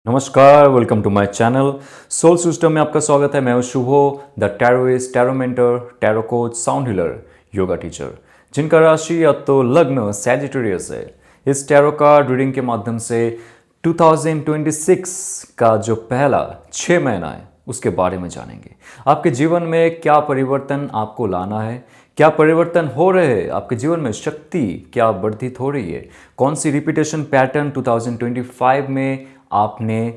नमस्कार, welcome to my channel soul system में आपका स्वागत है। मैं हूं Shubho, the tarotist, tarot mentor, tarot coach, sound healer, yoga teacher, जिनका राशि या तो लग्न सैजिटेरियस है। इस टैरो कार्ड रीडिंग के माध्यम से 2026 का जो पहला 6 महीना है उसके बारे में जानेंगे। आपके जीवन में क्या परिवर्तन आपको लाना है, क्या परिवर्तन हो रहे हैं आपके जीवन में, शक्ति क्या वर्धित हो रही है, कौन सी रिपीटेशन पैटर्न 2025 में आपने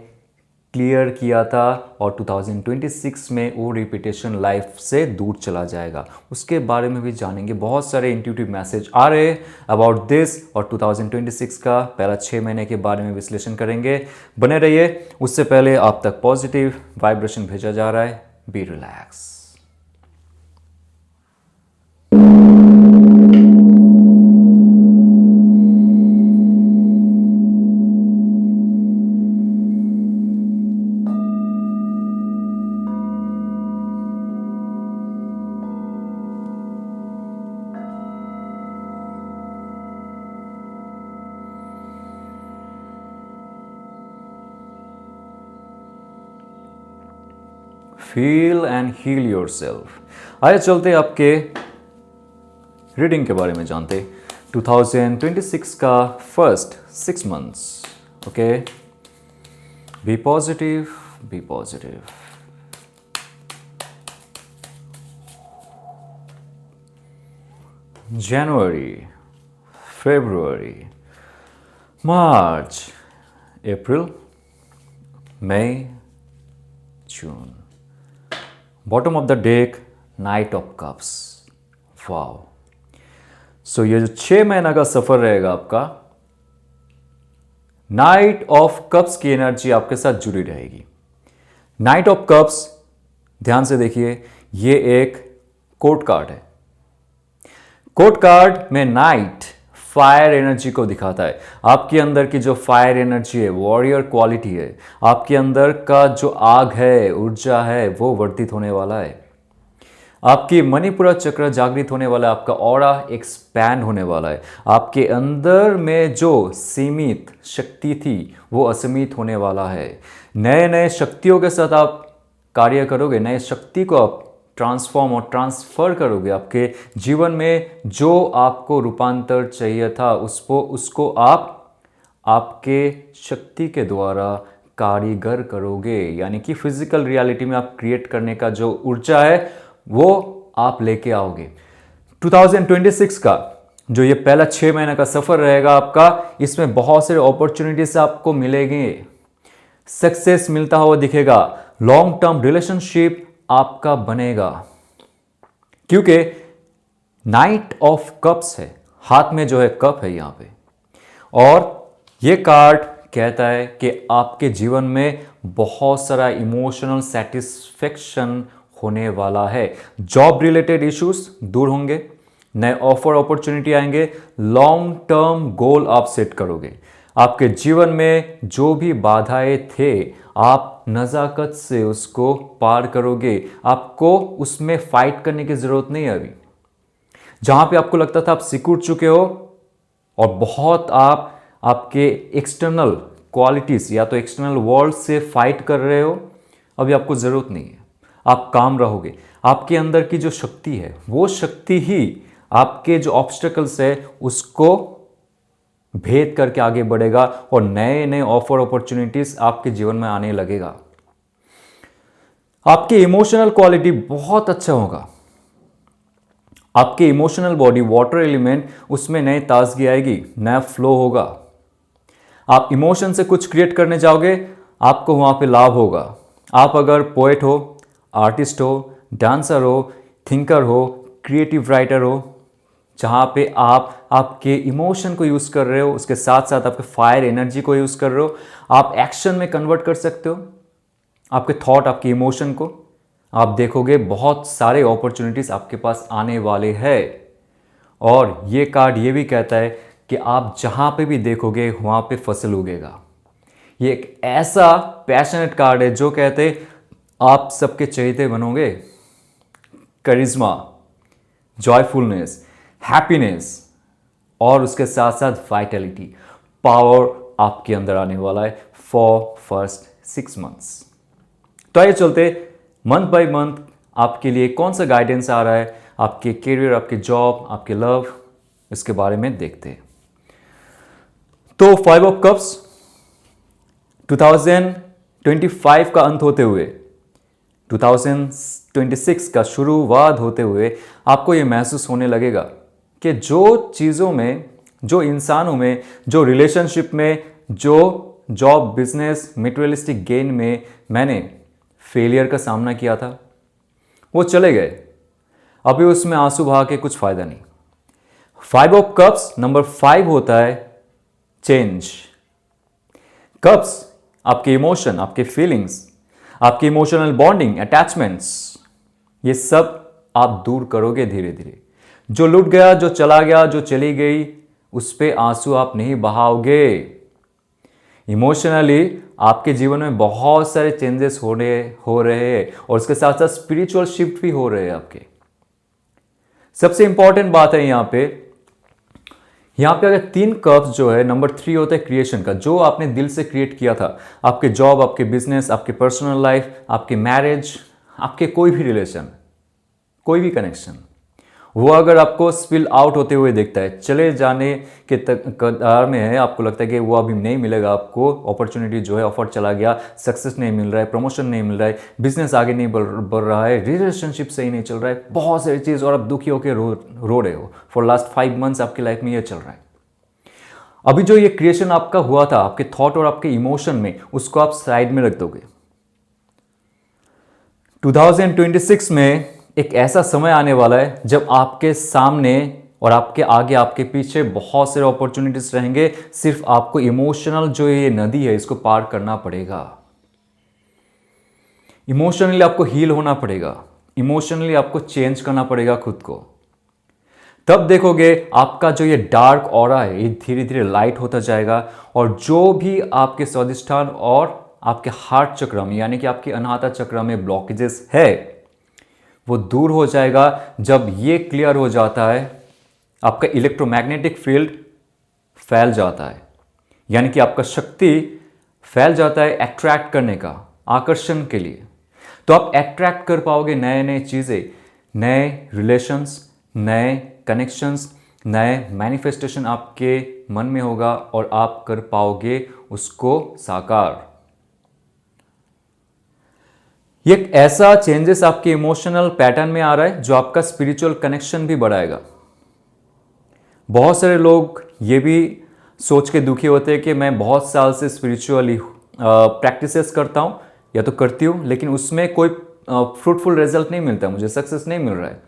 क्लियर किया था और 2026 में वो रिपीटेशन लाइफ से दूर चला जाएगा, उसके बारे में भी जानेंगे। बहुत सारे इंट्यूटिव मैसेज आ रहे हैं अबाउट दिस और 2026 का पहला 6 महीने के बारे में विश्लेषण करेंगे। बने रहिए। उससे पहले आप तक पॉजिटिव वाइब्रेशन भेजा जा रहा है। Be relax. Feel and heal yourself. आइए चलते आपके रीडिंग के बारे में जानते। 2026 का first 6 months. Okay, be positive, be positive. जनवरी, फेब्रुअरी, मार्च, अप्रैल, मई, June. Bottom of the deck, knight of cups. Wow. So ये जो 6 महीना का सफर रहेगा आपका, नाइट ऑफ कप्स की एनर्जी आपके साथ जुड़ी रहेगी। नाइट ऑफ कप्स, ध्यान से देखिए, ये एक कोर्ट कार्ड है। कोर्ट कार्ड में नाइट फायर एनर्जी को दिखाता है। आपके अंदर की जो फायर एनर्जी है, वॉरियर क्वालिटी है, आपके अंदर का जो आग है, ऊर्जा है, वो वर्धित होने वाला है। आपकी मणिपुरा चक्र जागृत होने वाला है। आपका ऑरा एक्सपैंड होने वाला है। आपके अंदर में जो सीमित शक्ति थी वो असीमित होने वाला है। नए नए शक्तियों के साथ आप कार्य करोगे, नए शक्ति को आप ट्रांसफॉर्म और ट्रांसफर करोगे। आपके जीवन में जो आपको रूपांतर चाहिए था उसको आप आपके शक्ति के द्वारा कारीगर करोगे। यानी कि फिजिकल रियलिटी में आप क्रिएट करने का जो ऊर्जा है वो आप लेके आओगे। 2026 का जो ये पहला 6 महीने का सफर रहेगा आपका, इसमें बहुत सारे अपॉर्चुनिटीज आपको मिलेंगे, सक्सेस मिलता हुआ दिखेगा, लॉन्ग टर्म रिलेशनशिप आपका बनेगा, क्योंकि नाइट ऑफ कप्स है, हाथ में जो है कप है यहां पे। और ये कार्ड कहता है कि आपके जीवन में बहुत सारा इमोशनल सेटिस्फेक्शन होने वाला है। जॉब रिलेटेड इश्यूज दूर होंगे, नए ऑफर अपॉर्चुनिटी आएंगे, लॉन्ग टर्म गोल आप सेट करोगे। आपके जीवन में जो भी बाधाएं थे, आप नज़ाकत से उसको पार करोगे। आपको उसमें फाइट करने की जरूरत नहीं है। अभी जहां पे आपको लगता था आप सिकुड़ चुके हो और बहुत आपके एक्सटर्नल क्वालिटीज या तो एक्सटर्नल वर्ल्ड से फाइट कर रहे हो, अभी आपको जरूरत नहीं है। आप काम रहोगे। आपके अंदर की जो शक्ति है वो शक्ति ही आपके जो ऑब्स्टेकल्स है उसको भेद करके आगे बढ़ेगा और नए नए ऑफर अपॉर्चुनिटीज आपके जीवन में आने लगेगा। आपकी इमोशनल क्वालिटी बहुत अच्छा होगा। आपके इमोशनल बॉडी वाटर एलिमेंट, उसमें नई ताजगी आएगी, नया फ्लो होगा। आप इमोशन से कुछ क्रिएट करने जाओगे, आपको वहां पे लाभ होगा। आप अगर पोएट हो, आर्टिस्ट हो, डांसर हो, थिंकर हो, क्रिएटिव राइटर हो, जहाँ पे आप आपके इमोशन को यूज़ कर रहे हो, उसके साथ साथ आपके फायर एनर्जी को यूज़ कर रहे हो, आप एक्शन में कन्वर्ट कर सकते हो आपके थॉट, आपके इमोशन को। आप देखोगे बहुत सारे अपॉर्चुनिटीज़ आपके पास आने वाले हैं। और ये कार्ड ये भी कहता है कि आप जहाँ पे भी देखोगे वहाँ पे फसल उगेगा। ये एक ऐसा पैशनेट कार्ड है जो कहते आप सबके चहेते बनोगे। करिश्मा, जॉयफुलनेस, हैप्पीनेस और उसके साथ साथ वाइटलिटी, पावर, आपके अंदर आने वाला है फॉर फर्स्ट 6 months। तो आइए चलते मंथ बाय मंथ आपके लिए कौन सा गाइडेंस आ रहा है, आपके करियर, आपके जॉब, आपके लव, इसके बारे में देखते हैं। तो 5 ऑफ कप्स 2025 का अंत होते हुए 2026 का शुरुआत होते हुए आपको यह महसूस होने लगेगा कि जो चीज़ों में, जो इंसानों में, जो रिलेशनशिप में, जो जॉब, बिजनेस, मटेरियलिस्टिक गेन में मैंने फेलियर का सामना किया था, वो चले गए। अभी उसमें आंसू बहा के कुछ फायदा नहीं। 5 ऑफ कप्स नंबर 5 होता है चेंज। कप्स आपके इमोशन, आपके फीलिंग्स, आपके इमोशनल बॉन्डिंग, अटैचमेंट्स, ये सब आप दूर करोगे धीरे धीरे। जो लुट गया, जो चला गया, जो चली गई, उस पे आंसू आप नहीं बहाओगे। इमोशनली आपके जीवन में बहुत सारे चेंजेस हो रहे हैं और उसके साथ साथ स्पिरिचुअल शिफ्ट भी हो रहे हैं आपके। सबसे इंपॉर्टेंट बात है यहां पे अगर 3 कप्स जो है, नंबर 3 होता है क्रिएशन का, जो आपने दिल से क्रिएट किया था, आपके जॉब, आपके बिजनेस, आपके पर्सनल लाइफ, आपके मैरिज, आपके कोई भी रिलेशन, कोई भी कनेक्शन, वो अगर आपको स्पिल आउट होते हुए देखता है, चले जाने के कगार में है, आपको लगता है कि वो अभी नहीं मिलेगा आपको, अपॉर्चुनिटी जो है, ऑफर चला गया, सक्सेस नहीं मिल रहा है, प्रमोशन नहीं मिल रहा है, बिजनेस आगे नहीं बढ़ रहा है, रिलेशनशिप सही नहीं चल रहा है, बहुत सारी चीज़, और आप दुखी होकर रो रहे हो। फॉर लास्ट 5 months आपकी लाइफ में ये चल रहा है। अभी जो ये क्रिएशन आपका हुआ था, आपके थॉट और आपके इमोशन में, उसको आप साइड में रख दोगे। 2026 में एक ऐसा समय आने वाला है जब आपके सामने और आपके आगे, आपके पीछे बहुत सारे अपॉर्चुनिटीज रहेंगे। सिर्फ आपको इमोशनल जो ये नदी है, इसको पार करना पड़ेगा। इमोशनली आपको हील होना पड़ेगा, इमोशनली आपको चेंज करना पड़ेगा खुद को। तब देखोगे आपका जो ये डार्क ऑरा है, ये धीरे धीरे लाइट होता जाएगा, और जो भी आपके स्वादिष्ठान और आपके हार्ट चक्र में, यानी कि आपके अनाहता चक्र में ब्लॉकेजेस है, वो दूर हो जाएगा। जब ये क्लियर हो जाता है, आपका इलेक्ट्रोमैग्नेटिक फील्ड फैल जाता है, यानी कि आपका शक्ति फैल जाता है अट्रैक्ट करने का, आकर्षण के लिए। तो आप अट्रैक्ट कर पाओगे नए नए चीज़ें, नए रिलेशंस, नए कनेक्शंस, नए मैनिफेस्टेशन आपके मन में होगा, और आप कर पाओगे उसको साकार। ये एक ऐसा चेंजेस आपके इमोशनल पैटर्न में आ रहा है जो आपका स्पिरिचुअल कनेक्शन भी बढ़ाएगा। बहुत सारे लोग ये भी सोच के दुखी होते हैं कि मैं बहुत साल से स्पिरिचुअली प्रैक्टिसेस करता हूँ या तो करती हूँ, लेकिन उसमें कोई फ्रूटफुल रिजल्ट नहीं मिलता, मुझे सक्सेस नहीं मिल रहा है।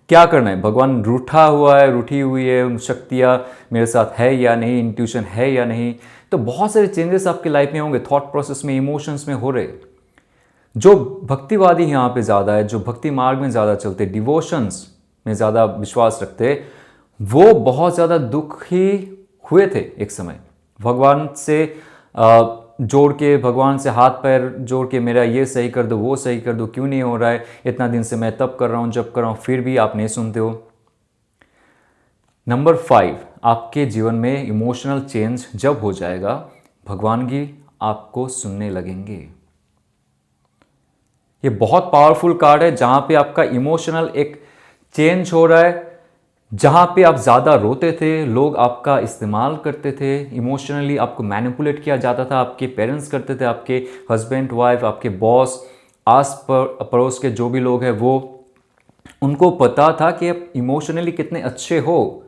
क्या करना है? भगवान रूठा हुआ है, रूठी हुई है, शक्तियाँ मेरे साथ है या नहीं, इंट्यूशन है या नहीं। तो बहुत सारे चेंजेस आपकी लाइफ में होंगे, थॉट प्रोसेस में, इमोशंस में हो रहे। जो भक्तिवादी यहाँ पे ज़्यादा है, जो भक्ति मार्ग में ज़्यादा चलते, डिवोशंस में ज़्यादा विश्वास रखते, वो बहुत ज़्यादा दुखी हुए थे एक समय। भगवान से जोड़ के, भगवान से हाथ पैर जोड़ के, मेरा ये सही कर दो, वो सही कर दो, क्यों नहीं हो रहा है, इतना दिन से मैं तब कर रहा हूँ, जब कर रहा हूँ, फिर भी आप नहीं सुनते हो। नंबर 5, आपके जीवन में इमोशनल चेंज जब हो जाएगा, भगवान की आपको सुनने लगेंगे। ये बहुत पावरफुल कार्ड है, जहां पे आपका इमोशनल एक चेंज हो रहा है। जहां पे आप ज़्यादा रोते थे, लोग आपका इस्तेमाल करते थे, इमोशनली आपको मैनिपुलेट किया जाता था, आपके पेरेंट्स करते थे, आपके हस्बैंड वाइफ, आपके बॉस, आस पड़ोस के जो भी लोग हैं, वो उनको पता था कि आप इमोशनली कितने अच्छे हो।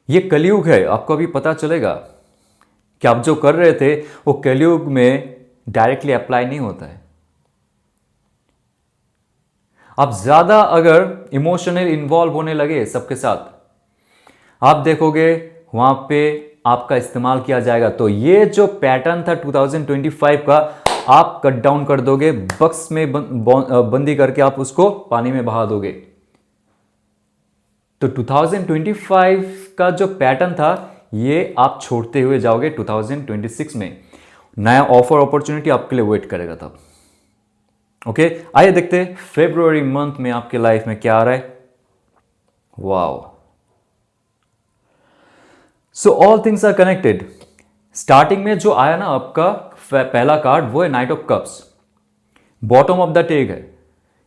ये कलयुग है, आपको अभी पता चलेगा कि आप जो कर रहे थे वो कलयुग में डायरेक्टली अप्लाई नहीं होता है। आप ज़्यादा अगर इमोशनल इन्वॉल्व होने लगे सबके साथ, आप देखोगे वहां पे आपका इस्तेमाल किया जाएगा। तो ये जो पैटर्न था 2025 का, आप कट डाउन कर दोगे, बक्स में बंदी करके आप उसको पानी में बहा दोगे। तो 2025 का जो पैटर्न था, ये आप छोड़ते हुए जाओगे 2026 में। नया ऑफर, अपॉर्चुनिटी आपके लिए वेट करेगा तब। ओके, आइए देखते हैं फरवरी मंथ में आपके लाइफ में क्या आ रहा है। Wow, so all things are connected. Starting में जो आया ना आपका पहला कार्ड, वो है knight of cups, bottom of the deck है।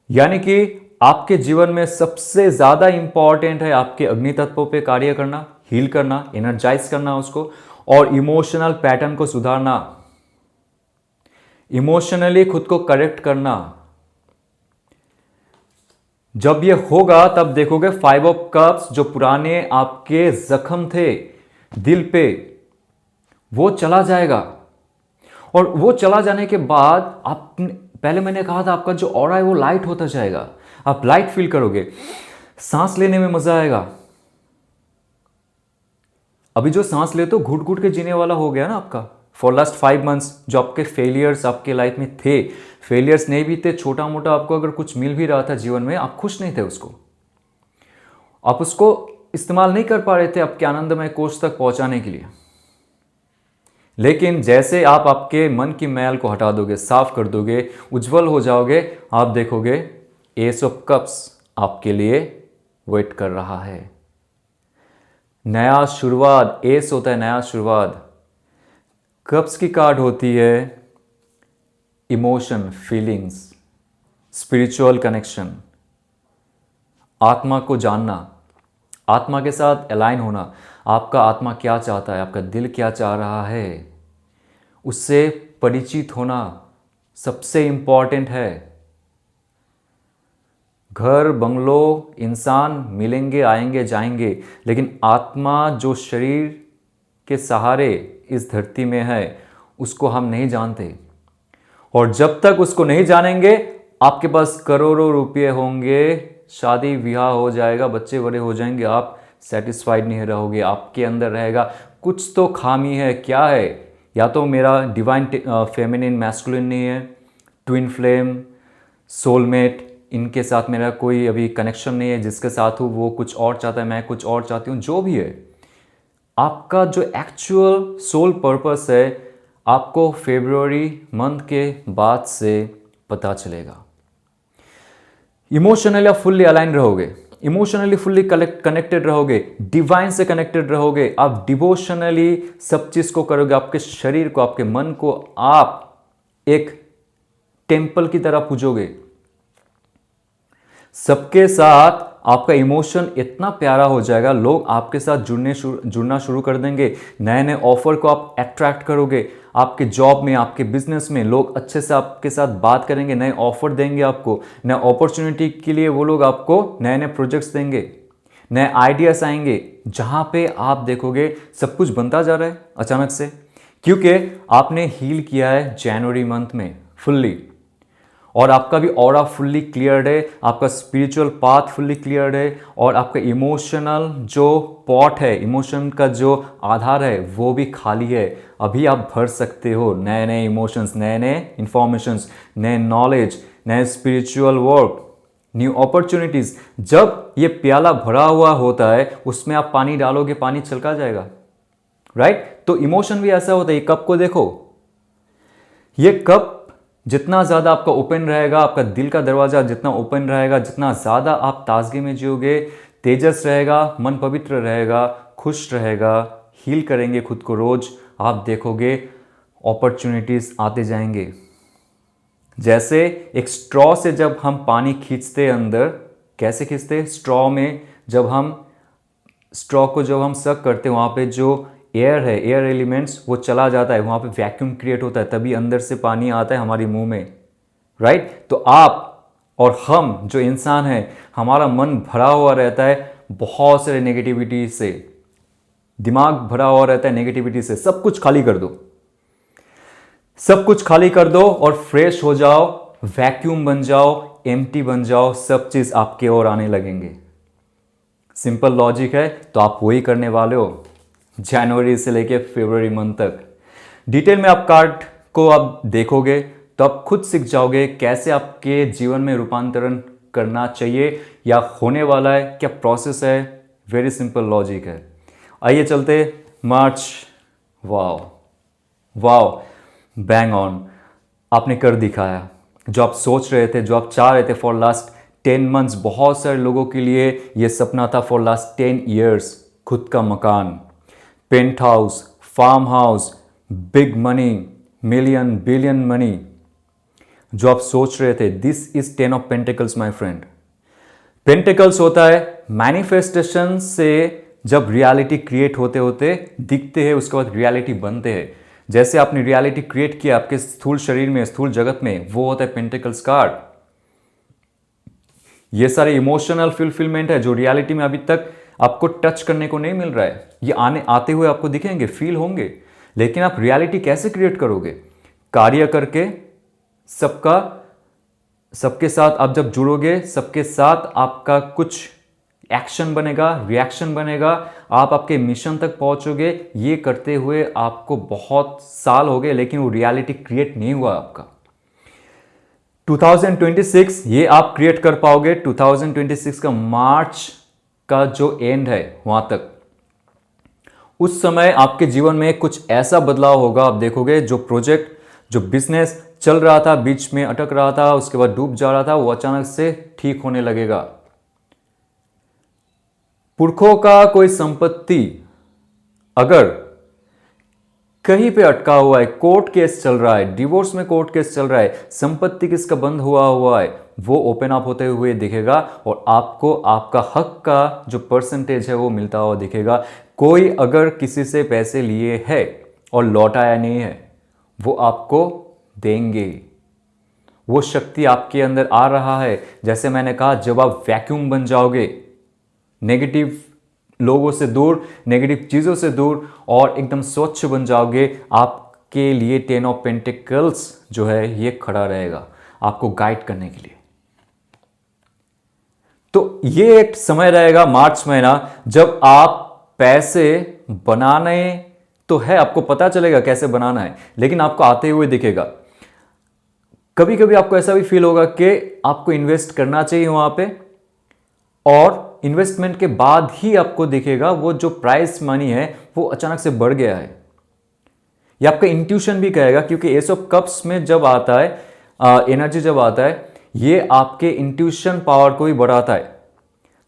यानी कि आपके जीवन में सबसे ज्यादा इंपॉर्टेंट है आपके अग्नि तत्वों पे कार्य करना, हील करना, एनर्जाइज करना उसको, और इमोशनल पैटर्न को सुधारना, इमोशनली खुद को करेक्ट करना। जब ये होगा तब देखोगे 5 ऑफ कप्स, जो पुराने आपके जख्म थे दिल पे, वो चला जाएगा। और वो चला जाने के बाद आप, पहले मैंने कहा था आपका जो ऑरा है वो लाइट होता जाएगा, आप लाइट फील करोगे, सांस लेने में मजा आएगा। अभी जो सांस लेते हो घुट घुट के जीने वाला हो गया ना आपका। फॉर लास्ट 5 मंथ्स जो आपके फेलियर्स आपके लाइफ में थे, फेलियर्स नहीं भी थे, छोटा मोटा आपको अगर कुछ मिल भी रहा था जीवन में, आप खुश नहीं थे उसको, आप उसको इस्तेमाल नहीं कर पा रहे थे आपके आनंदमय कोष तक पहुंचाने के लिए। लेकिन जैसे आप आपके मन की मैल को हटा दोगे, साफ कर दोगे, उज्जवल हो जाओगे, आप देखोगे एस ऑफ कप्स आपके लिए वेट कर रहा है। नया शुरुआत, एस होता है नया शुरुआत, कप्स की कार्ड होती है इमोशन, फीलिंग्स, स्पिरिचुअल कनेक्शन, आत्मा को जानना, आत्मा के साथ अलाइन होना। आपका आत्मा क्या चाहता है, आपका दिल क्या चाह रहा है, उससे परिचित होना सबसे इंपॉर्टेंट है। घर बंगलो इंसान मिलेंगे, आएंगे, जाएंगे, लेकिन आत्मा जो शरीर के सहारे इस धरती में है, उसको हम नहीं जानते। और जब तक उसको नहीं जानेंगे, आपके पास करोड़ों रुपये होंगे, शादी ब्याह हो जाएगा, बच्चे बड़े हो जाएंगे, आप सेटिस्फाइड नहीं रहोगे। आपके अंदर रहेगा कुछ तो खामी है। क्या है? या तो मेरा डिवाइन फेमिनिन मैस्कुलिन नहीं है, ट्विन फ्लेम, सोलमेट, इनके साथ मेरा कोई अभी कनेक्शन नहीं है, जिसके साथ हूँ वो कुछ और चाहता है, मैं कुछ और चाहती हूँ। जो भी है, आपका जो एक्चुअल सोल पर्पस है, आपको फरवरी मंथ के बाद से पता चलेगा। इमोशनली आप फुल्ली अलाइन रहोगे, इमोशनली फुल्ली कनेक्टेड रहोगे, डिवाइन से कनेक्टेड रहोगे, आप डिवोशनली सब चीज को करोगे, आपके शरीर को, आपके मन को आप एक टेम्पल की तरह पूजोगे। सबके साथ आपका इमोशन इतना प्यारा हो जाएगा, लोग आपके साथ जुड़ना शुरू कर देंगे। नए नए ऑफर को आप अट्रैक्ट करोगे। आपके जॉब में, आपके बिजनेस में लोग अच्छे से आपके साथ बात करेंगे, नए ऑफर देंगे आपको, नए अपॉर्चुनिटी के लिए वो लोग आपको नए नए प्रोजेक्ट्स देंगे, नए आइडियाज आएंगे, जहां पे आप देखोगे सब कुछ बनता जा रहा है अचानक से, क्योंकि आपने हील किया है जनवरी मंथ में फुल्ली, और आपका भी ऑरा फुल्ली क्लियर्ड है, आपका स्पिरिचुअल पाथ फुल्ली क्लियर्ड है, और आपका इमोशनल जो पॉट है, इमोशन का जो आधार है, वो भी खाली है। अभी आप भर सकते हो नए नए इमोशंस, नए नए इंफॉर्मेशंस, नए नॉलेज, नए स्पिरिचुअल वर्क, न्यू अपॉर्चुनिटीज। जब ये प्याला भरा हुआ होता है, उसमें आप पानी डालोगे, पानी छलका जाएगा, राइट? तो इमोशन भी ऐसा होता है। ये कप को देखो, ये कप जितना ज़्यादा आपका ओपन रहेगा, आपका दिल का दरवाज़ा जितना ओपन रहेगा, जितना ज़्यादा आप ताजगी में जियोगे, तेजस रहेगा, मन पवित्र रहेगा, खुश रहेगा, हील करेंगे खुद को रोज, आप देखोगे अपॉर्चुनिटीज़ आते जाएंगे। जैसे एक स्ट्रॉ से जब हम पानी खींचते अंदर, कैसे खींचते? स्ट्रॉ में जब हम स्ट्रॉ को जब हम सक करते हैं, वहाँ पे जो एयर है, एयर एलिमेंट्स, वो चला जाता है, वहाँ पे वैक्यूम क्रिएट होता है, तभी अंदर से पानी आता है हमारे मुंह में, राइट? तो आप और हम जो इंसान हैं, हमारा मन भरा हुआ रहता है बहुत सारे नेगेटिविटी से, दिमाग भरा हुआ रहता है नेगेटिविटी से। सब कुछ खाली कर दो, सब कुछ खाली कर दो और फ्रेश हो जाओ, वैक्यूम बन जाओ, एम्प्टी बन जाओ, सब चीज आपके ओर आने लगेंगे। सिंपल लॉजिक है, तो आप वही करने वाले हो जनवरी से लेके फरवरी मंथ तक। डिटेल में आप कार्ड को आप देखोगे तो आप खुद सीख जाओगे कैसे आपके जीवन में रूपांतरण करना चाहिए या होने वाला है, क्या प्रोसेस है। वेरी सिंपल लॉजिक है। आइए चलते मार्च। वाओ वाओ, बैंग ऑन, आपने कर दिखाया। जो आप सोच रहे थे, जो आप चाह रहे थे फॉर लास्ट 10 मंथ्स, बहुत सारे लोगों के लिए ये सपना था फॉर लास्ट 10 ईयर्स, खुद का मकान, penthouse, farmhouse, big money, million, billion money जो आप सोच रहे थे, this is 10 of pentacles my friend. Pentacles होता है मैनिफेस्टेशन से जब रियलिटी क्रिएट होते होते दिखते हैं, उसके बाद रियलिटी बनते हैं। जैसे आपने रियलिटी क्रिएट किया आपके स्थूल शरीर में, स्थूल जगत में, वो होता है पेंटिकल्स कार्ड। ये सारे इमोशनल फुलफिलमेंट है जो रियलिटी में अभी तक आपको टच करने को नहीं मिल रहा है। ये आते हुए आपको दिखेंगे, फील होंगे, लेकिन आप रियलिटी कैसे क्रिएट करोगे? कार्य करके, सबके साथ आप जब जुड़ोगे, सबके साथ आपका कुछ एक्शन बनेगा, रिएक्शन बनेगा, आप आपके मिशन तक पहुंचोगे। ये करते हुए आपको बहुत साल हो गए, लेकिन वो रियलिटी क्रिएट नहीं हुआ आपका। 2026 ये आप क्रिएट कर पाओगे। 2026 का मार्च का जो एंड है वहां तक, उस समय आपके जीवन में कुछ ऐसा बदलाव होगा, आप देखोगे जो प्रोजेक्ट, जो बिजनेस चल रहा था, बीच में अटक रहा था, उसके बाद डूब जा रहा था, वो अचानक से ठीक होने लगेगा। पुरखों का कोई संपत्ति अगर कहीं पे अटका हुआ है, कोर्ट केस चल रहा है, डिवोर्स में कोर्ट केस चल रहा है, संपत्ति किसका बंद हुआ है, वो ओपन अप होते हुए दिखेगा और आपको आपका हक का जो परसेंटेज है वो मिलता हुआ दिखेगा। कोई अगर किसी से पैसे लिए है और लौटाया नहीं है, वो आपको देंगे। वो शक्ति आपके अंदर आ रहा है। जैसे मैंने कहा, जब आप वैक्यूम बन जाओगे, नेगेटिव लोगों से दूर, नेगेटिव चीजों से दूर, और एकदम स्वच्छ बन जाओगे, आपके लिए 10 ऑफ पेंटिकल्स जो है ये खड़ा रहेगा आपको गाइड करने के लिए। तो ये एक समय रहेगा मार्च महीना, जब आप पैसे बनाने तो है, आपको पता चलेगा कैसे बनाना है, लेकिन आपको आते हुए दिखेगा। कभी कभी आपको ऐसा भी फील होगा कि आपको इन्वेस्ट करना चाहिए वहां पे, और इन्वेस्टमेंट के बाद ही आपको दिखेगा वो जो प्राइस मनी है वो अचानक से बढ़ गया है। ये आपका इंट्यूशन भी कहेगा, क्योंकि एस ऑफ कप्स में जब आता है, एनर्जी जब आता है, ये आपके इंट्यूशन पावर को भी बढ़ाता है।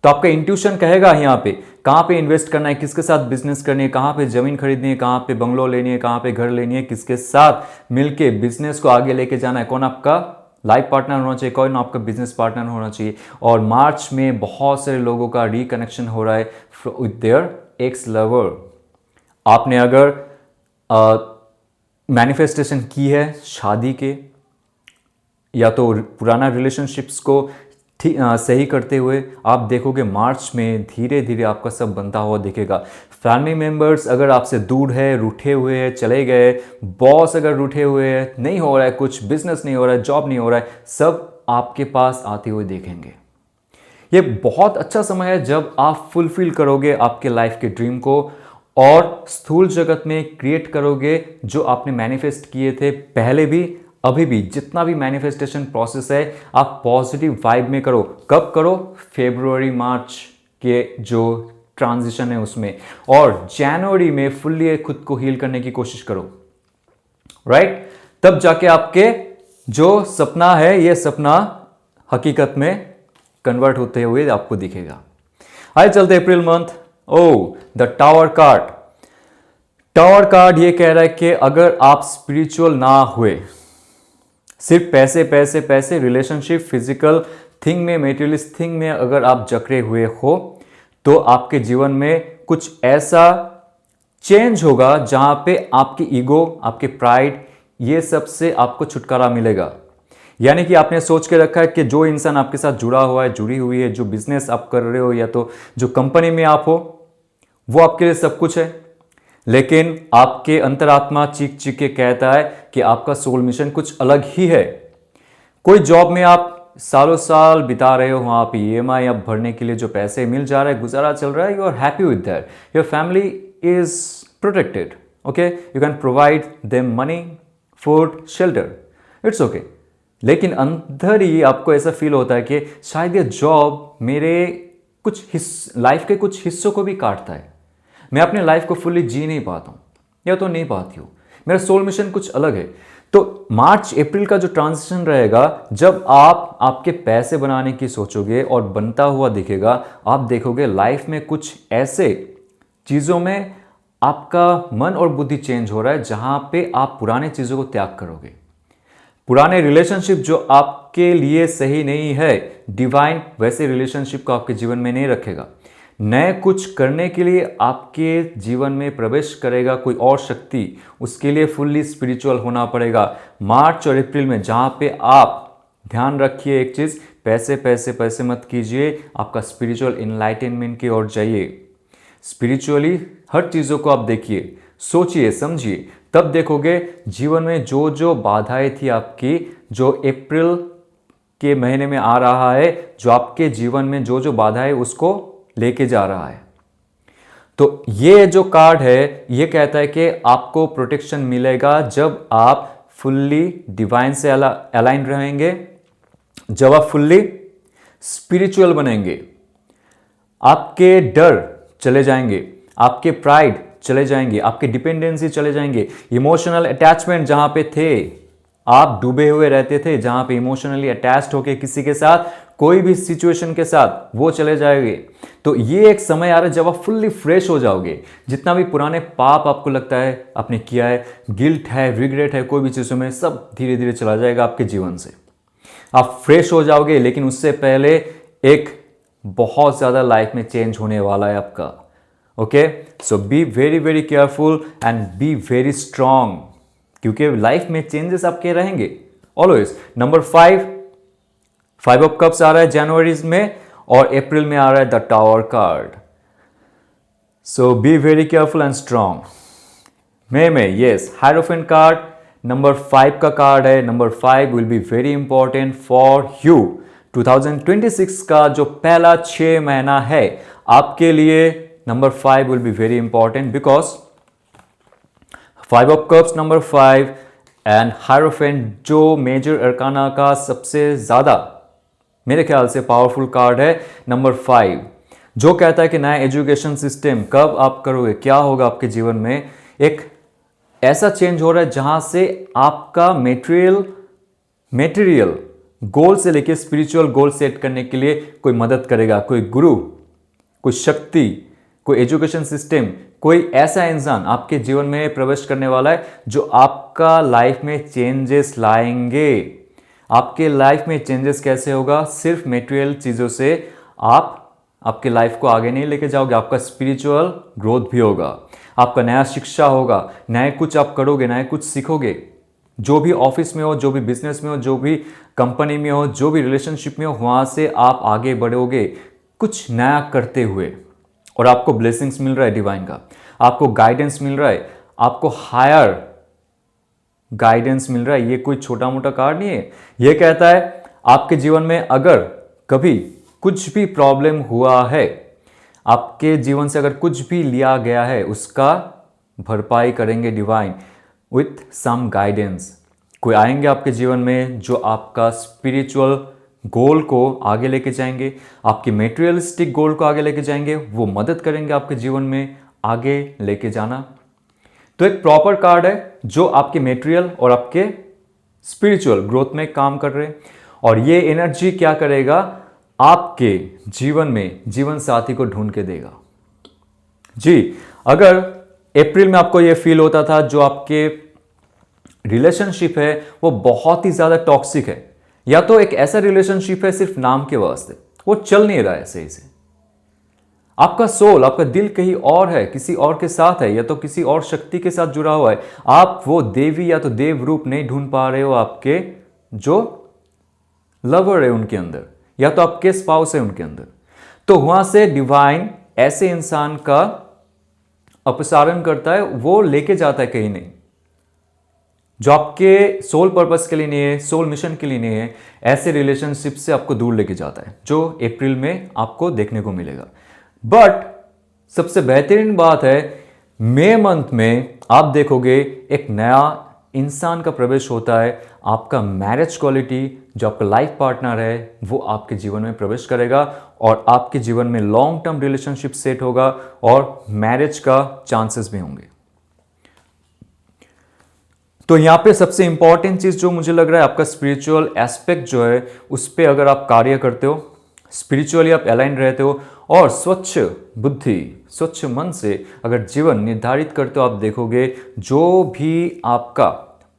तो आपका इंट्यूशन कहेगा यहाँ पे कहां पे इन्वेस्ट करना है, किसके साथ बिजनेस करनी है, कहां पे जमीन खरीदनी है, कहां पे बंगलो लेनी है, कहां पे घर लेनी है, किसके साथ मिलके बिजनेस को आगे लेके जाना है, कौन आपका लाइफ पार्टनर होना चाहिए, कौन आपका बिजनेस पार्टनर होना चाहिए। और मार्च में बहुत सारे लोगों का रिकनेक्शन हो रहा है विद देयर एक्स लवर। आपने अगर मैनिफेस्टेशन की है शादी के, या तो पुराना रिलेशनशिप्स को सही करते हुए, आप देखोगे मार्च में धीरे धीरे आपका सब बनता हुआ दिखेगा। फैमिली मेंबर्स अगर आपसे दूर है, रूठे हुए हैं, चले गए, बॉस अगर रूठे हुए हैं, नहीं हो रहा है कुछ, बिजनेस नहीं हो रहा है, जॉब नहीं हो रहा है, सब आपके पास आते हुए देखेंगे। ये बहुत अच्छा समय है जब आप फुलफिल करोगे आपके लाइफ के ड्रीम को, और स्थूल जगत में क्रिएट करोगे जो आपने मैनिफेस्ट किए थे पहले भी, अभी भी। जितना भी मैनिफेस्टेशन प्रोसेस है आप पॉजिटिव वाइब में करो। कब करो? फेब्रुवरी मार्च के जो ट्रांजिशन है उसमें, और जनवरी में फुल्ली खुद को हील करने की कोशिश करो, राइट? तब जाके आपके जो सपना है, ये सपना हकीकत में कन्वर्ट होते हुए आपको दिखेगा। आइए चलते April month. The tower card. Tower card ये कह रहा है कि अगर आप स्पिरिचुअल ना हुए, सिर्फ पैसे पैसे पैसे, रिलेशनशिप, फिजिकल थिंग में, मेटेरियलिस्ट थिंग में अगर आप जकड़े हुए हो, तो आपके जीवन में कुछ ऐसा चेंज होगा जहां पे आपकी ईगो, आपके प्राइड, ये सब से आपको छुटकारा मिलेगा। यानी कि आपने सोच के रखा है कि जो इंसान आपके साथ जुड़ा हुआ है, जुड़ी हुई है, जो बिजनेस आप कर रहे हो, या तो जो कंपनी में आप हो, वो आपके लिए सब कुछ है, लेकिन आपके अंतरात्मा चीख चीख के कहता है कि आपका सोल मिशन कुछ अलग ही है। कोई जॉब में आप सालों साल बिता रहे हो, वहां पे ईएमआई आप भरने के लिए जो पैसे मिल जा रहे हैं, गुजारा चल रहा है, you are happy with that, your family is protected, okay, you can provide them money, food, shelter, it's okay. लेकिन अंदर ही आपको ऐसा फील होता है कि शायद ये जॉब मेरे लाइफ के कुछ हिस्सों को भी काटता है, मैं अपने लाइफ को फुल्ली जी नहीं पाता हूं, या तो नहीं पाती हूं, मेरा सोल मिशन कुछ अलग है। तो मार्च अप्रैल का जो ट्रांजिशन रहेगा, जब आप आपके पैसे बनाने की सोचोगे और बनता हुआ दिखेगा, आप देखोगे लाइफ में कुछ ऐसे चीजों में आपका मन और बुद्धि चेंज हो रहा है, जहां पे आप पुराने चीजों को त्याग करोगे। पुराने रिलेशनशिप जो आपके लिए सही नहीं है, डिवाइन वैसे रिलेशनशिप को आपके जीवन में नहीं रखेगा। नए कुछ करने के लिए आपके जीवन में प्रवेश करेगा कोई और शक्ति, उसके लिए फुल्ली स्पिरिचुअल होना पड़ेगा। मार्च और अप्रैल में जहां पे आप ध्यान रखिए एक चीज, पैसे पैसे पैसे मत कीजिए, आपका स्पिरिचुअल इनलाइटनमेंट की ओर जाइए। स्पिरिचुअली हर चीजों को आप देखिए, सोचिए, समझिए, तब देखोगे जीवन में जो जो बाधाएं थी आपकी, जो अप्रैल के महीने में आ रहा है, जो आपके जीवन में जो जो बाधाएं उसको लेके जा रहा है। तो ये जो कार्ड है ये कहता है कि आपको प्रोटेक्शन मिलेगा जब आप फुल्ली डिवाइन से अलाइन रहेंगे, जब आप फुल्ली स्पिरिचुअल बनेंगे। आपके डर चले जाएंगे, आपके प्राइड चले जाएंगे, आपके डिपेंडेंसी चले जाएंगे, इमोशनल अटैचमेंट जहां पे थे, आप डूबे हुए रहते थे, जहां पे इमोशनली अटैच्ड होके किसी के साथ, कोई भी सिचुएशन के साथ, वो चले जाएंगे। तो ये एक समय आ रहा है जब आप फुल्ली फ्रेश हो जाओगे। जितना भी पुराने पाप आपको लगता है आपने किया है, गिल्ट है, रिग्रेट है, कोई भी चीज़ों में, सब धीरे धीरे चला जाएगा आपके जीवन से। आप फ्रेश हो जाओगे, लेकिन उससे पहले एक बहुत ज़्यादा लाइफ में चेंज होने वाला है आपका। Okay, so be very very careful and be very strong, क्योंकि लाइफ में चेंजेस आपके रहेंगे ऑलवेज। नंबर 5 ऑफ कप्स आ रहा है जनवरी में, और अप्रैल में आ रहा है the tower card. So be very careful and strong. May में यस, हायरोफेंट कार्ड नंबर 5 का कार्ड है। Number 5 will be very important for you. 2026 का जो पहला 6 महीना है आपके लिए, number 5 will be very important because 5 of cups, number 5 and hierophant जो मेजर अर्काना का सबसे ज्यादा मेरे ख्याल से पावरफुल कार्ड है, नंबर 5, जो कहता है कि नया एजुकेशन सिस्टम कब आप करोगे, क्या होगा आपके जीवन में। एक ऐसा चेंज हो रहा है जहां से आपका मेटेरियल गोल से लेकर स्पिरिचुअल गोल सेट करने के लिए कोई मदद करेगा, कोई गुरु, कोई शक्ति, कोई एजुकेशन सिस्टम, कोई ऐसा इंसान आपके जीवन में प्रवेश करने वाला है जो आपका लाइफ में चेंजेस लाएंगे। आपके लाइफ में चेंजेस कैसे होगा? सिर्फ मेटेरियल चीज़ों से आप आपके लाइफ को आगे नहीं लेके जाओगे, आपका स्पिरिचुअल ग्रोथ भी होगा, आपका नया शिक्षा होगा, नए कुछ आप करोगे, नए कुछ सीखोगे। जो भी ऑफिस में हो, जो भी बिजनेस में हो, जो भी कंपनी में हो, जो भी रिलेशनशिप में हो, वहाँ से आप आगे बढ़ोगे कुछ नया करते हुए, और आपको ब्लेसिंग्स मिल रहा है डिवाइन का, आपको गाइडेंस मिल रहा है, आपको हायर गाइडेंस मिल रहा है। ये कोई छोटा मोटा कार्ड नहीं है। ये कहता है आपके जीवन में अगर कभी कुछ भी प्रॉब्लम हुआ है, आपके जीवन से अगर कुछ भी लिया गया है, उसका भरपाई करेंगे डिवाइन विथ सम गाइडेंस। कोई आएंगे आपके जीवन में जो आपका स्पिरिचुअल गोल को आगे लेके जाएंगे, आपके मेटेरियलिस्टिक गोल को आगे लेके जाएंगे, वो मदद करेंगे आपके जीवन में आगे लेके जाना। तो एक प्रॉपर कार्ड है जो आपके मेटेरियल और आपके स्पिरिचुअल ग्रोथ में काम कर रहे हैं। और ये एनर्जी क्या करेगा? आपके जीवन में जीवन साथी को ढूंढ के देगा। जी, अगर अप्रैल में आपको ये फील होता था जो आपके रिलेशनशिप है वो बहुत ही ज्यादा टॉक्सिक है, या तो एक ऐसा रिलेशनशिप है सिर्फ नाम के वास्ते, वो चल नहीं रहा है सही से, आपका सोल, आपका दिल कहीं और है, किसी और के साथ है, या तो किसी और शक्ति के साथ जुड़ा हुआ है, आप वो देवी या तो देव रूप नहीं ढूंढ पा रहे हो आपके जो लवर है उनके अंदर, या तो आपके स्पाउस है उनके अंदर, तो वहां से डिवाइन ऐसे इंसान का अपसारण करता है, वो लेके जाता है कहीं नहीं, जो आपके सोल पर्पस के लिए नहीं है, सोल मिशन के लिए नहीं है, ऐसे रिलेशनशिप से आपको दूर लेके जाता है, जो अप्रैल में आपको देखने को मिलेगा। बट सबसे बेहतरीन बात है, मई मंथ में आप देखोगे एक नया इंसान का प्रवेश होता है, आपका मैरिज क्वालिटी, जो आपका लाइफ पार्टनर है वो आपके जीवन में प्रवेश करेगा, और आपके जीवन में लॉन्ग टर्म रिलेशनशिप सेट होगा, और मैरिज का चांसेस भी होंगे। तो यहां पे सबसे इंपॉर्टेंट चीज जो मुझे लग रहा है, आपका स्पिरिचुअल एस्पेक्ट जो है उस पर अगर आप कार्य करते हो, स्पिरिचुअली आप अलाइन रहते हो, और स्वच्छ बुद्धि, स्वच्छ मन से अगर जीवन निर्धारित करते हो, आप देखोगे जो भी आपका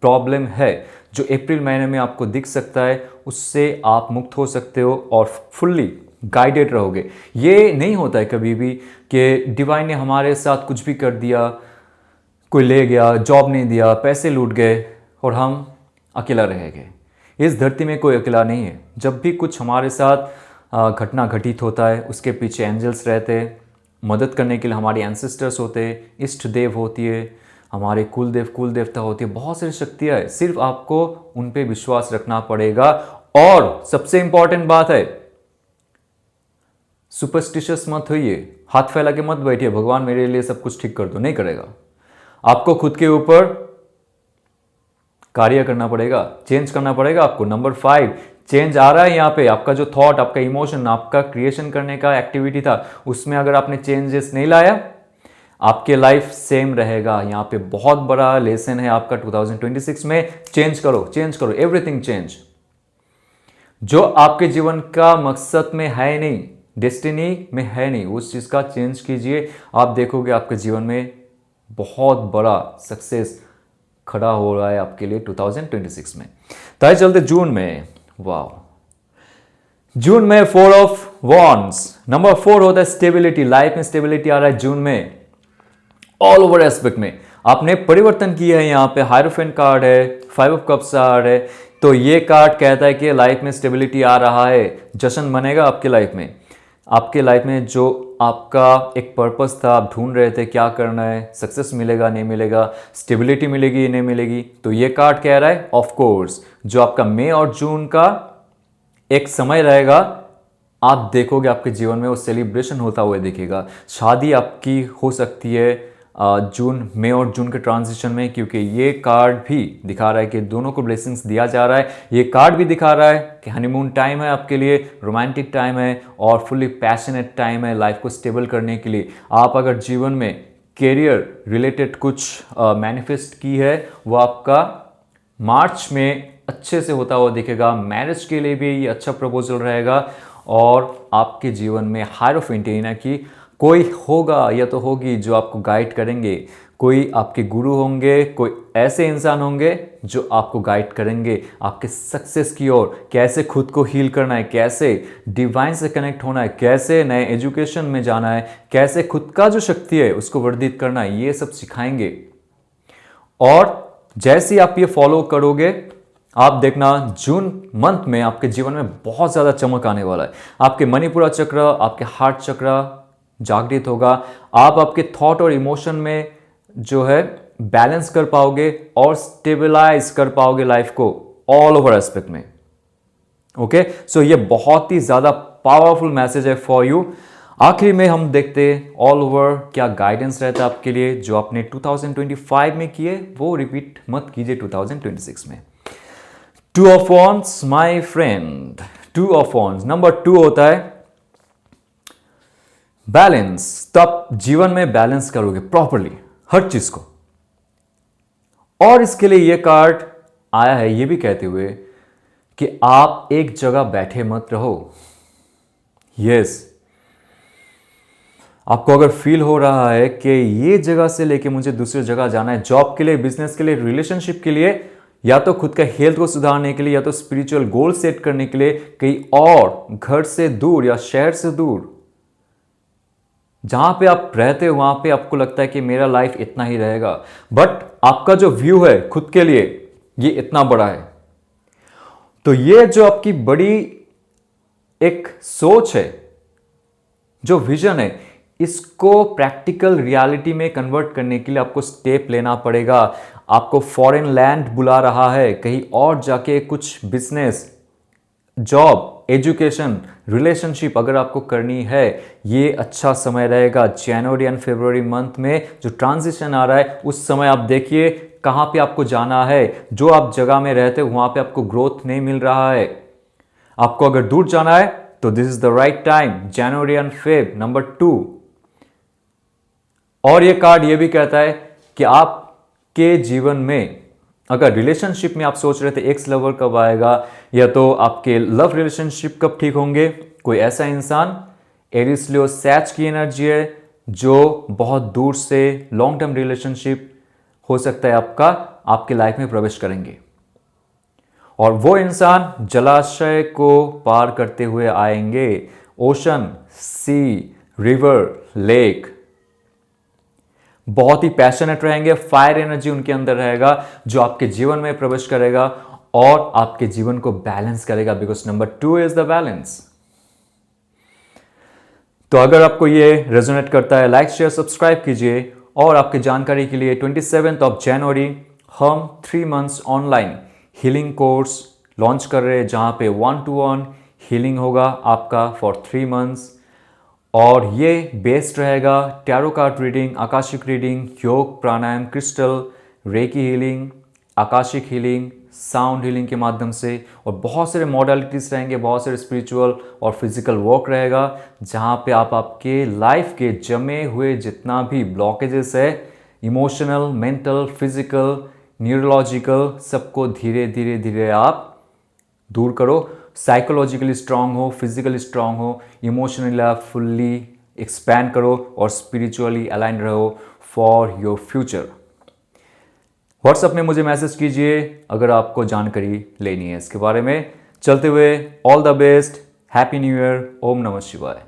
प्रॉब्लम है जो अप्रैल महीने में आपको दिख सकता है, उससे आप मुक्त हो सकते हो और फुल्ली गाइडेड रहोगे। ये नहीं होता है कभी भी कि डिवाइन ने हमारे साथ कुछ भी कर दिया, कोई ले गया, जॉब नहीं दिया, पैसे लूट गए और हम अकेला रह गए। इस धरती में कोई अकेला नहीं है। जब भी कुछ हमारे साथ घटना घटित होता है, उसके पीछे एंजल्स रहते हैं, मदद करने के लिए हमारे एंसेस्टर्स होते हैं, इष्ट देव होती है, हमारे कुल देवता होती है, बहुत सारी शक्तियाँ है। सिर्फ आपको उन पे विश्वास रखना पड़ेगा। और सबसे इंपॉर्टेंट बात है, सुपरस्टिशियस मत होइए, हाथ फैला के मत बैठिए भगवान मेरे लिए सब कुछ ठीक कर दो, नहीं करेगा। आपको खुद के ऊपर कार्य करना पड़ेगा, चेंज करना पड़ेगा आपको। नंबर 5, चेंज आ रहा है यहाँ पे। आपका जो थॉट, आपका इमोशन, आपका क्रिएशन करने का एक्टिविटी था, उसमें अगर आपने चेंजेस नहीं लाया, आपके लाइफ सेम रहेगा। यहाँ पे बहुत बड़ा लेसन है आपका 2026 में। चेंज करो, चेंज करो, एवरीथिंग चेंज। जो आपके जीवन का मकसद में है नहीं, डेस्टिनी में है नहीं, उस चीज का चेंज कीजिए। आप देखोगे आपके जीवन में बहुत बड़ा सक्सेस खड़ा हो रहा है आपके लिए 2026 में। तो चलते जून में। वाह, जून में 4 ऑफ वॉन्ड्स, नंबर 4 होता है स्टेबिलिटी। लाइफ में स्टेबिलिटी आ रहा है जून में, ऑल ओवर एस्पेक्ट में। आपने परिवर्तन किया है। यहाँ पे हायरोफेंट कार्ड है, 5 ऑफ कप्स कार्ड है। तो ये कार्ड कहता है कि लाइफ में स्टेबिलिटी आ रहा है, जश्न बनेगा आपके लाइफ में। आपके लाइफ में जो आपका एक पर्पस था, आप ढूंढ रहे थे क्या करना है, सक्सेस मिलेगा नहीं मिलेगा, स्टेबिलिटी मिलेगी नहीं मिलेगी, तो ये कार्ड कह रहा है ऑफ कोर्स जो आपका मई और जून का एक समय रहेगा, आप देखोगे आपके जीवन में वो सेलिब्रेशन होता हुआ दिखेगा। शादी आपकी हो सकती है जून, मई और जून के ट्रांजिशन में, क्योंकि ये कार्ड भी दिखा रहा है कि दोनों को ब्लेसिंग्स दिया जा रहा है। ये कार्ड भी दिखा रहा है कि हनीमून टाइम है आपके लिए, रोमांटिक टाइम है और फुल्ली पैशनेट टाइम है लाइफ को स्टेबल करने के लिए। आप अगर जीवन में कैरियर रिलेटेड कुछ मैनिफेस्ट की है, वो आपका मार्च में अच्छे से होता हुआ दिखेगा। मैरिज के लिए भी ये अच्छा प्रपोजल रहेगा और आपके जीवन में हायरोफेंट यानी कि कोई होगा या तो होगी जो आपको गाइड करेंगे, कोई आपके गुरु होंगे, कोई ऐसे इंसान होंगे जो आपको गाइड करेंगे आपके सक्सेस की ओर। कैसे खुद को हील करना है, कैसे डिवाइन से कनेक्ट होना है, कैसे नए एजुकेशन में जाना है, कैसे खुद का जो शक्ति है उसको वर्धित करना है, ये सब सिखाएंगे। और जैसे आप ये फॉलो करोगे, आप देखना जून मंथ में आपके जीवन में बहुत ज़्यादा चमक आने वाला है। आपके मणिपुरा चक्र, आपके हार्ट चक्र जागृत होगा। आप आपके थॉट और इमोशन में जो है बैलेंस कर पाओगे और स्टेबलाइज कर पाओगे लाइफ को ऑल ओवर एस्पेक्ट में। ओके, सो ये बहुत ही ज्यादा पावरफुल मैसेज है फॉर यू। आखिर में हम देखते हैं ऑल ओवर क्या गाइडेंस रहता है आपके लिए। जो आपने 2025 में किए वो रिपीट मत कीजिए 2026 में। 2 of wands my friend, 2 of wands number 2 होता है बैलेंस। तो आप जीवन में बैलेंस करोगे प्रॉपरली हर चीज को। और इसके लिए यह कार्ड आया है ये भी कहते हुए कि आप एक जगह बैठे मत रहो। यस, आपको अगर फील हो रहा है कि ये जगह से लेके मुझे दूसरी जगह जाना है, जॉब के लिए, बिजनेस के लिए, रिलेशनशिप के लिए, या तो खुद का हेल्थ को सुधारने के लिए, या तो स्पिरिचुअल गोल सेट करने के लिए, कहीं और घर से दूर या शहर से दूर जहां पे आप रहते हो, वहां पे आपको लगता है कि मेरा लाइफ इतना ही रहेगा, बट आपका जो व्यू है खुद के लिए ये इतना बड़ा है। तो ये जो आपकी बड़ी एक सोच है, जो विजन है, इसको प्रैक्टिकल रियलिटी में कन्वर्ट करने के लिए आपको स्टेप लेना पड़ेगा। आपको फॉरेन लैंड बुला रहा है, कहीं और जाके कुछ बिजनेस, जॉब, एजुकेशन, रिलेशनशिप अगर आपको करनी है, ये अच्छा समय रहेगा। जनवरी एंड फरवरी मंथ में जो ट्रांजिशन आ रहा है, उस समय आप देखिए कहां पे आपको जाना है। जो आप जगह में रहते हो वहां पे आपको ग्रोथ नहीं मिल रहा है। आपको अगर दूर जाना है तो this is the right time, January and Feb, number 2। और ये कार्ड ये भी कहता है कि आपके जीवन में अगर रिलेशनशिप में आप सोच रहे थे एक्स लवर कब आएगा, या तो आपके लव रिलेशनशिप कब ठीक होंगे, कोई ऐसा इंसान एरिस लियो सैच की एनर्जी है, जो बहुत दूर से लॉन्ग टर्म रिलेशनशिप हो सकता है आपका, आपके लाइफ में प्रवेश करेंगे। और वो इंसान जलाशय को पार करते हुए आएंगे, ओशन, सी, रिवर, लेक। बहुत ही पैशनेट रहेंगे, फायर एनर्जी उनके अंदर रहेगा, जो आपके जीवन में प्रवेश करेगा और आपके जीवन को बैलेंस करेगा, because number 2 is the balance. तो अगर आपको ये रेजोनेट करता है, लाइक शेयर सब्सक्राइब कीजिए। और आपकी जानकारी के लिए 27 जनवरी हम 3 months online healing course launch कर रहे हैं, जहां पे 1-to-1 हीलिंग होगा आपका फॉर 3 मंथ्स। और ये बेस्ड रहेगा tarot card reading, Akashic reading, योग, प्राणायाम, crystal, reiki healing, Akashic healing, sound healing के माध्यम से। और बहुत सारे मॉडलिटीज रहेंगे, बहुत सारे स्पिरिचुअल और फिजिकल वर्क रहेगा, जहाँ पे आप आपके लाइफ के जमे हुए जितना भी ब्लॉकेजेस है, इमोशनल, मेंटल, फिजिकल, न्यूरोलॉजिकल, सबको धीरे धीरे धीरे आप दूर करो। साइकोलॉजिकली स्ट्रांग हो, फिजिकली स्ट्रांग हो, इमोशनली आप फुल्ली एक्सपैंड करो और स्पिरिचुअली अलाइन रहो फॉर योर फ्यूचर। व्हाट्सएप में मुझे मैसेज कीजिए अगर आपको जानकारी लेनी है इसके बारे में। चलते हुए all the best, happy new year, ओम नमः शिवाय।